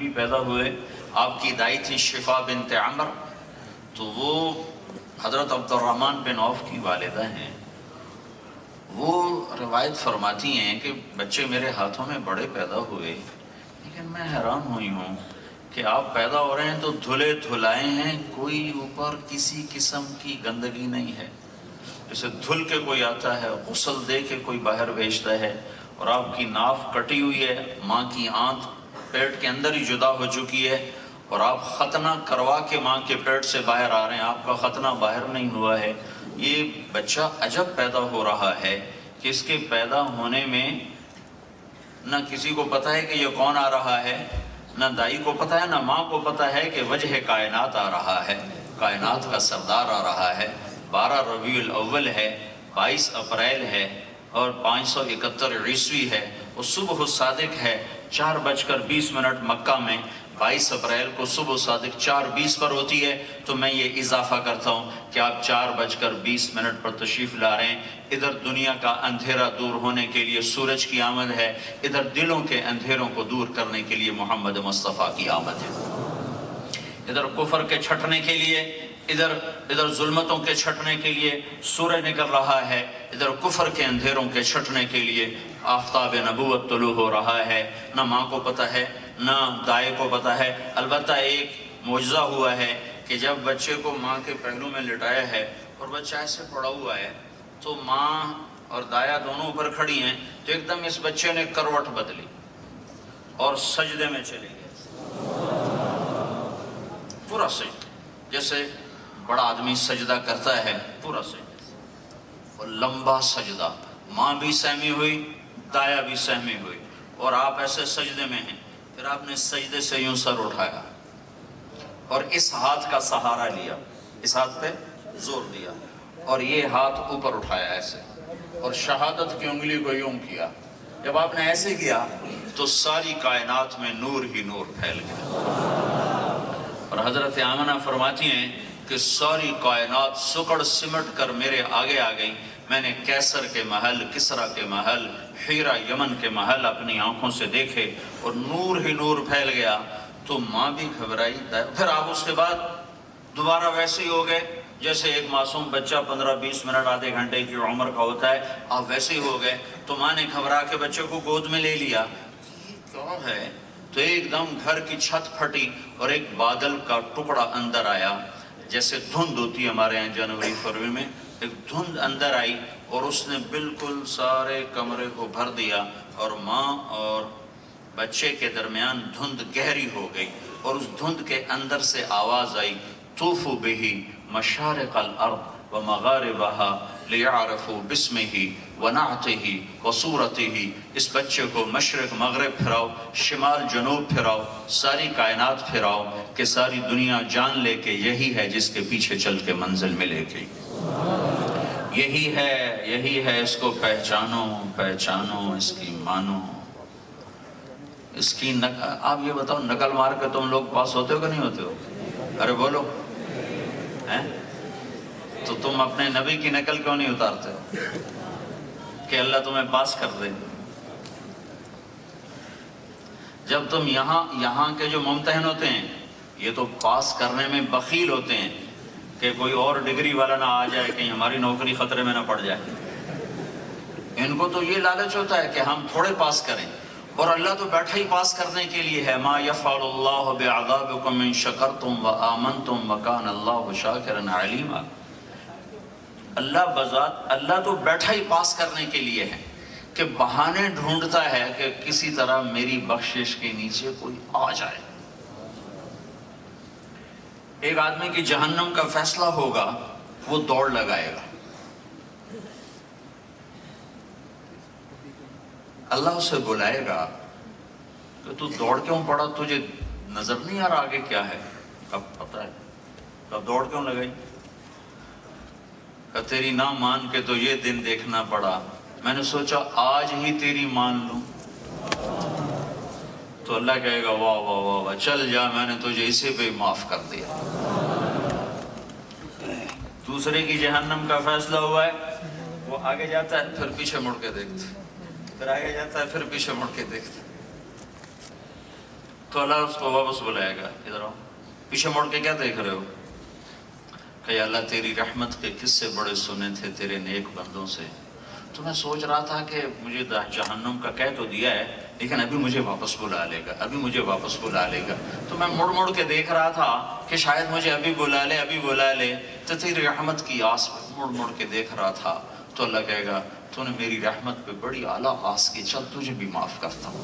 نبی پیدا ہوئے، آپ کی دائی تھی شفا بنت عمر، تو وہ حضرت عبد الرحمن بن عوف کی والدہ ہیں۔ وہ روایت فرماتی ہیں کہ بچے میرے ہاتھوں میں بڑے پیدا ہوئے، لیکن میں حیران ہوئی ہوں کہ آپ پیدا ہو رہے ہیں تو دھلے دھلائے ہیں، کوئی اوپر کسی قسم کی گندگی نہیں ہے۔ جیسے دھل کے کوئی آتا ہے، غسل دے کے کوئی باہر بھیجتا ہے، اور آپ کی ناف کٹی ہوئی ہے، ماں کی آنت پیٹ کے اندر ہی جدا ہو چکی ہے، اور آپ ختنہ کروا کے ماں کے پیٹ سے باہر آ رہے ہیں، آپ کا ختنہ باہر نہیں ہوا ہے۔ یہ بچہ عجب پیدا ہو رہا ہے کہ اس کے پیدا ہونے میں نہ کسی کو پتہ ہے کہ یہ کون آ رہا ہے، نہ دائی کو پتہ ہے، نہ ماں کو پتہ ہے کہ وجہ کائنات آ رہا ہے، کائنات کا سردار آ رہا ہے۔ 12 ربیع الاول ہے، 22 اپریل ہے، اور 571 عیسوی ہے، وہ صبح صادق ہے 4:20 مکہ میں۔ 22 اپریل کو صبح صادق 4:20 پر ہوتی ہے، تو میں یہ اضافہ کرتا ہوں کہ آپ 4:20 پر تشریف لا رہے ہیں۔ ادھر دنیا کا اندھیرا دور ہونے کے لیے سورج کی آمد ہے، ادھر دلوں کے اندھیروں کو دور کرنے کے لیے محمد مصطفیٰ کی آمد ہے۔ ادھر کفر کے چھٹنے کے لیے، ادھر ظلمتوں کے چھٹنے کے لیے سورج نکل رہا ہے، ادھر کفر کے اندھیروں کے چھٹنے کے لیے آفتاب نبوت طلوع ہو رہا ہے۔ نہ ماں کو پتہ ہے، نہ دائے کو پتہ ہے۔ البتہ ایک معجزہ ہوا ہے کہ جب بچے کو ماں کے پہلو میں لٹایا ہے اور بچہ ایسے پڑا ہوا ہے، تو ماں اور دایا دونوں اوپر کھڑی ہیں، تو ایک دم اس بچے نے کروٹ بدلی اور سجدے میں چلے گئے، پورا سجدہ، جیسے بڑا آدمی سجدہ کرتا ہے، پورا سجدہ، اور لمبا سجدہ۔ ماں بھی سہمی ہوئی، دایا بھی سہمی ہوئی، اور آپ ایسے سجدے میں ہیں۔ پھر آپ نے سجدے سے یوں سر اٹھایا اور اس ہاتھ کا سہارا لیا، اس ہاتھ پہ زور دیا، اور یہ ہاتھ اوپر اٹھایا ایسے، اور شہادت کی انگلی کو یوں کیا۔ جب آپ نے ایسے کیا تو ساری کائنات میں نور ہی نور پھیل گیا، اور حضرت آمنہ فرماتی ہیں کہ ساری کائنات سکڑ سمٹ کر میرے آگے آ گئی۔ میں نے کیسر کے محل، کسرا کے محل، حیرہ یمن کے محل اپنی آنکھوں سے دیکھے، اور نور ہی نور پھیل گیا۔ تو ماں بھی گھبرائی۔ پھر آپ اس کے بعد دوبارہ ویسے ہی ہو گئے جیسے ایک معصوم بچہ 15-20 منٹ آدھے گھنٹے کی عمر کا ہوتا ہے، آپ ویسے ہی ہو گئے۔ تو ماں نے گھبرا کے بچے کو گود میں لے لیا، یہ کیا ہے؟ تو ایک دم گھر کی چھت پھٹی اور ایک بادل کا ٹکڑا اندر آیا، جیسے دھند ہوتی ہے ہمارے یہاں جنوری فروری میں، ایک دھند اندر آئی اور اس نے بالکل سارے کمرے کو بھر دیا، اور ماں اور بچے کے درمیان دھند گہری ہو گئی، اور اس دھند کے اندر سے آواز آئی، طوفوا بہ مشارق الارض ومغاربہا لیعرفوا باسمہ ونعتہ وصورتہ۔ اس بچے کو مشرق مغرب پھراؤ، شمال جنوب پھراؤ، ساری کائنات پھراؤ، کہ ساری دنیا جان لے کہ یہی ہے جس کے پیچھے چل کے منزل ملے گی، یہی ہے، اس کو پہچانو، اس کی مانو، اس کی آپ یہ بتاؤ، نقل مار کے تم لوگ پاس ہوتے ہو کہ نہیں ہوتے ہو؟ ارے بولو، تو تم اپنے نبی کی نقل کیوں نہیں اتارتے ہو کہ اللہ تمہیں پاس کر دے؟ جب تم یہاں کے جو ممتحن ہوتے ہیں، یہ تو پاس کرنے میں بخیل ہوتے ہیں کہ کوئی اور ڈگری والا نہ آ جائے، کہیں ہماری نوکری خطرے میں نہ پڑ جائے۔ ان کو تو یہ لالچ ہوتا ہے کہ ہم تھوڑے پاس کریں، اور اللہ تو بیٹھا ہی پاس کرنے کے لیے ہے۔ ما یفعل اللہ بعذابکم ان شکرتم وآمنتم وکان اللہ شاکرا علیما۔ اللہ تو بیٹھا ہی پاس کرنے کے لیے ہے، کہ بہانے ڈھونڈتا ہے کہ کسی طرح میری بخشش کے نیچے کوئی آ جائے۔ ایک آدمی کی جہنم کا فیصلہ ہوگا، وہ دوڑ لگائے گا، اللہ اسے بلائے گا کہ تو دوڑ کیوں پڑا، تجھے نظر نہیں آ رہا آگے کیا ہے؟ کب پتہ ہے، کب دوڑ کیوں لگائی؟ کہ تیری نہ مان کے تو یہ دن دیکھنا پڑا، میں نے سوچا آج ہی تیری مان لوں۔ تو اللہ کہے گا واہ واہ واہ واہ، چل جا، میں نے تجھے اسے پہ معاف کر دیا۔ دوسرے کی جہنم کا فیصلہ ہوا ہے، وہ آگے جاتا ہے پھر پیچھے مڑ کے دیکھتا ہے، پھر آگے جاتا ہے پھر پیچھے مڑ کے دیکھتا ہے۔ تو اللہ اس کو واپس بلائے گا، ادھر آؤ، پیچھے مڑ کے کیا دیکھ رہے ہو؟ کہ اللہ تیری رحمت کے قصے بڑے سنے تھے تیرے نیک بندوں سے، تو میں سوچ رہا تھا کہ مجھے جہنم کا کہہ تو دیا ہے لیکن ابھی مجھے واپس بلا لے گا، ابھی مجھے واپس بلا لے گا، تو میں مڑ مڑ کے دیکھ رہا تھا کہ شاید مجھے ابھی بلا لے، ابھی بلا لے، تو تیری رحمت کی آس مڑ مڑ کے دیکھ رہا تھا۔ تو اللہ کہے گا تو نے میری رحمت پہ بڑی اعلیٰ آس کی، چل تجھے بھی معاف کرتا ہوں۔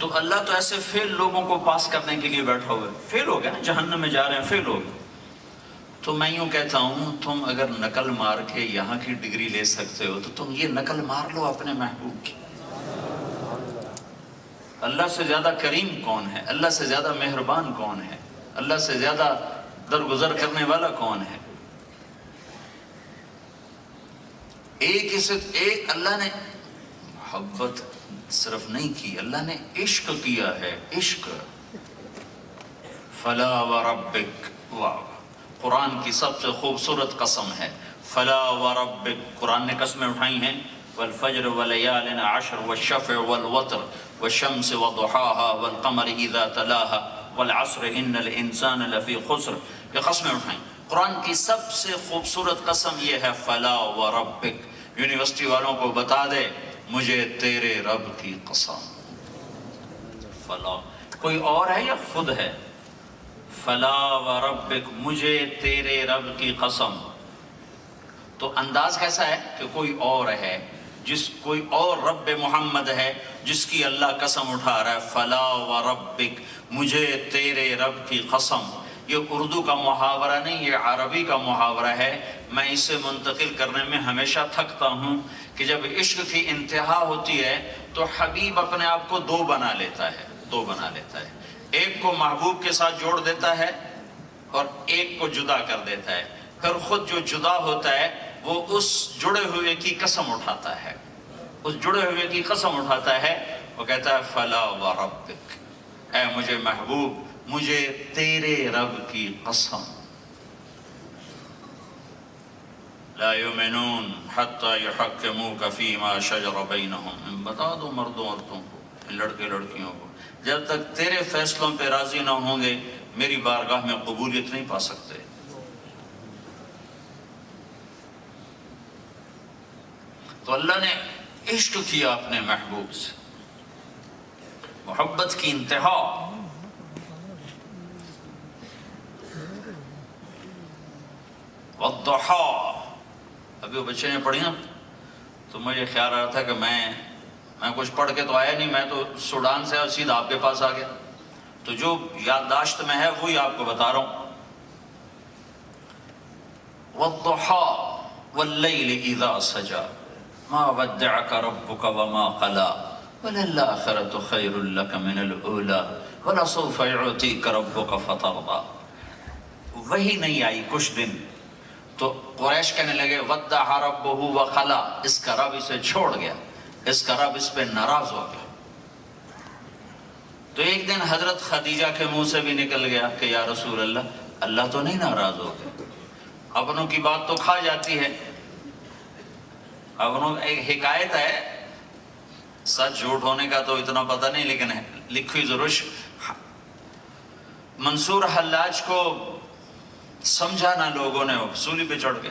تو اللہ تو ایسے فیل لوگوں کو پاس کرنے کے لیے بیٹھا ہوا ہے، فیل ہو گئے نا، جہنم میں جا رہے ہیں، فیل ہو گئے۔ تو میں یوں کہتا ہوں تم اگر نقل مار کے یہاں کی ڈگری لے سکتے ہو تو تم یہ نقل مار لو اپنے محبوب کی۔ اللہ سے زیادہ کریم کون ہے؟ اللہ سے زیادہ مہربان کون ہے؟ اللہ سے زیادہ درگزر کرنے والا کون ہے؟ ایک اللہ نے محبت صرف نہیں کی، اللہ نے عشق کیا ہے، عشق۔ فلا وربک، واہ، قرآن کی سب سے خوبصورت قسم ہے، فلا وربک۔ قرآن نے قسمیں اٹھائی ہیں، والفجر ولیال عشر والشفع والوتر والشمس وضحاها والقمر اذا تلاها والعصر ان الانسان لفی خسر، یہ قسمیں اٹھائیں۔ قرآن کی سب سے خوبصورت قسم یہ ہے فلا وربک۔ یونیورسٹی والوں کو بتا دے مجھے تیرے رب کی قسم، فلا کوئی اور ہے یا خود ہے؟ فلا وربک، مجھے تیرے رب کی قسم۔ تو انداز کیسا ہے کہ کوئی اور ہے، کوئی اور رب محمد ہے جس کی اللہ قسم اٹھا رہا ہے، فلا وربک، مجھے تیرے رب کی قسم۔ یہ اردو کا محاورہ نہیں، یہ عربی کا محاورہ ہے۔ میں اسے منتقل کرنے میں ہمیشہ تھکتا ہوں کہ جب عشق کی انتہا ہوتی ہے تو حبیب اپنے آپ کو دو بنا لیتا ہے، ایک کو محبوب کے ساتھ جوڑ دیتا ہے اور ایک کو جدا کر دیتا ہے، پھر خود جو جدا ہوتا ہے وہ اس جڑے ہوئے کی قسم اٹھاتا ہے، وہ کہتا ہے فلا وربک، اے مجھے محبوب، مجھے تیرے رب کی قسم۔ لا یؤمنون حتی یحکموک فیما شجر بینہم، بتا دو مردوں عورتوں کو، لڑکے لڑکیوں کو، جب تک تیرے فیصلوں پہ راضی نہ ہوں گے میری بارگاہ میں قبولیت نہیں پا سکتے۔ تو اللہ نے عشق کیا اپنے محبوب سے، محبت کی انتہا۔ والضحا، ابھی وہ بچے نے پڑھی نا تو مجھے خیال آ رہا تھا کہ میں کچھ پڑھ کے تو آیا نہیں، میں تو سوڈان سے اور سیدھا آپ کے پاس آ گیا، تو جو یادداشت میں ہے وہی آپ کو بتا رہا ہوں۔ والضحا واللیل اذا سجا ما ودعک ربک وما قلا وللآخرۃ خیر لک من الاولی ولسوف یعطیک ربک فترضی۔ وہی نہیں آئی کچھ دن تو قریش کہنے لگے ودع ربہ وخلا، اس کا رب اسے چھوڑ گیا، اس کا رب اس پہ ناراض ہو گیا۔ تو ایک دن حضرت خدیجہ کے منہ سے بھی نکل گیا کہ یا رسول اللہ، اللہ تو نہیں ناراض ہو گیا، اپنوں کی بات تو کھا جاتی ہے، اپنوں ایک حکایت ہے، سچ جھوٹ ہونے کا تو اتنا پتہ نہیں لیکن لکھی ضرور۔ منصور حلاج کو سمجھانا لوگوں نے، سولی پہ چڑھ کے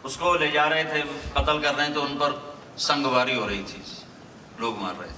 اس کو لے جا رہے تھے، قتل کر رہے ہیں، تو ان پر سنگواری ہو رہی تھی، لوگ مار رہے تھے۔